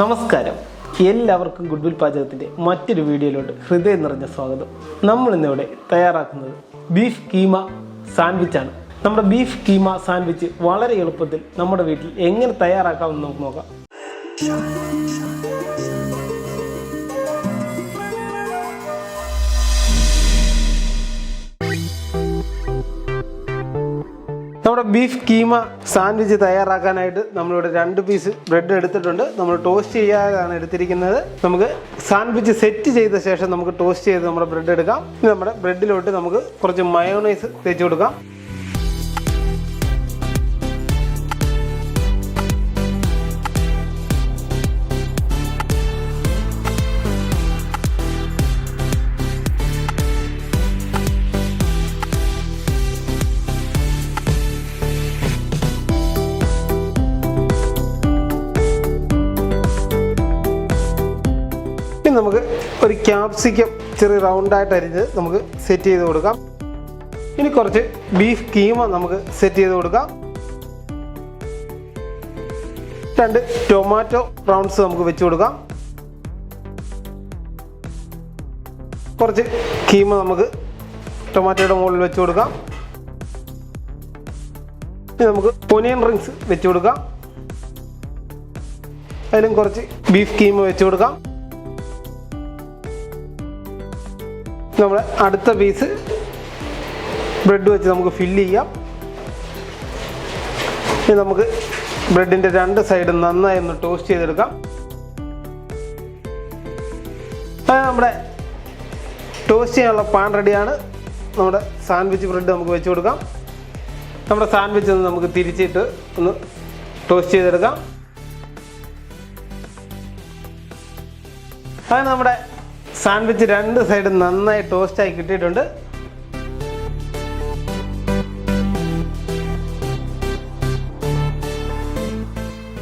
നമസ്കാരം, എല്ലാവർക്കും ഗുഡ്വിൽ പാചകത്തിൻ്റെ മറ്റൊരു വീഡിയോയിലോട്ട് ഹൃദയം നിറഞ്ഞ സ്വാഗതം. നമ്മൾ ഇന്നിവിടെ തയ്യാറാക്കുന്നത് ബീഫ് കീമ സാൻഡ്വിച്ചാണ്. നമ്മുടെ ബീഫ് കീമ സാൻഡ്വിച്ച് വളരെ എളുപ്പത്തിൽ നമ്മുടെ വീട്ടിൽ എങ്ങനെ തയ്യാറാക്കാമെന്ന് നമുക്ക് നോക്കാം. നമ്മുടെ ബീഫ് കീമ സാൻഡ്വിച്ച് തയ്യാറാക്കാനായിട്ട് നമ്മളിവിടെ 2 പീസ് ബ്രെഡ് എടുത്തിട്ടുണ്ട്. നമ്മൾ ടോസ്റ്റ് ചെയ്യാതാണ് എടുത്തിരിക്കുന്നത്. നമുക്ക് സാൻഡ്വിച്ച് സെറ്റ് ചെയ്ത ശേഷം നമുക്ക് ടോസ്റ്റ് ചെയ്ത് നമ്മുടെ ബ്രെഡ് എടുക്കാം. ഇനി നമ്മുടെ ബ്രെഡിലോട്ട് നമുക്ക് കുറച്ച് മയോണൈസ് തേച്ച് കൊടുക്കാം. നമുക്ക് ഒരു ക്യാപ്സിക്കം ചെറിയ റൗണ്ടായിട്ട് അരിഞ്ഞ് നമുക്ക് സെറ്റ് ചെയ്ത് കൊടുക്കാം. ഇനി കുറച്ച് ബീഫ് കീമ നമുക്ക് സെറ്റ് ചെയ്ത് കൊടുക്കാം. 2 ടൊമാറ്റോ റൗണ്ട്സ് നമുക്ക് വെച്ച് കൊടുക്കാം. കുറച്ച് കീമ നമുക്ക് ടൊമാറ്റോയുടെ മുകളിൽ വെച്ച് കൊടുക്കാം. ഇനി നമുക്ക് ഒനിയൻ റിങ്സ് വെച്ച് കൊടുക്കാം. അതിലും കുറച്ച് ബീഫ് കീമ വെച്ച് കൊടുക്കാം. നമ്മുടെ അടുത്ത പീസ് ബ്രെഡ് വെച്ച് നമുക്ക് ഫില്ല് ചെയ്യാം. ഇനി നമുക്ക് ബ്രെഡിൻ്റെ 2 സൈഡും നന്നായി ഒന്ന് ടോസ്റ്റ് ചെയ്തെടുക്കാം. അത് നമ്മുടെ ടോസ്റ്റ് ചെയ്യാനുള്ള പാൻ റെഡിയാണ്. നമ്മുടെ സാൻഡ്വിച്ച് ബ്രെഡ് നമുക്ക് വെച്ച് കൊടുക്കാം. നമ്മുടെ സാൻഡ്വിച്ച് ഒന്ന് നമുക്ക് തിരിച്ചിട്ട് ഒന്ന് ടോസ്റ്റ് ചെയ്തെടുക്കാം. അത് നമ്മുടെ സാൻഡ്വിച്ച് 2 സൈഡും നന്നായി ടോസ്റ്റായി കിട്ടിയിട്ടുണ്ട്.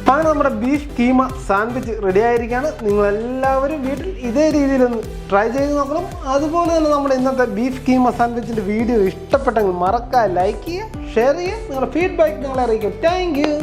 അങ്ങനെ നമ്മുടെ ബീഫ് കീമ സാൻഡ്വിച്ച് റെഡി ആയിരിക്കുകയാണ്. നിങ്ങളെല്ലാവരും വീട്ടിൽ ഇതേ രീതിയിലൊന്ന് ട്രൈ ചെയ്ത് നോക്കണം. അതുപോലെ തന്നെ നമ്മുടെ ഇന്നത്തെ ബീഫ് കീമ സാൻഡ്വിച്ചിൻ്റെ വീഡിയോ ഇഷ്ടപ്പെട്ടെങ്കിൽ മറക്കാതെ ലൈക്ക് ചെയ്യുക, ഷെയർ ചെയ്യുക, നിങ്ങളുടെ ഫീഡ്ബാക്ക് നിങ്ങളെ അറിയിക്കും. Thank you.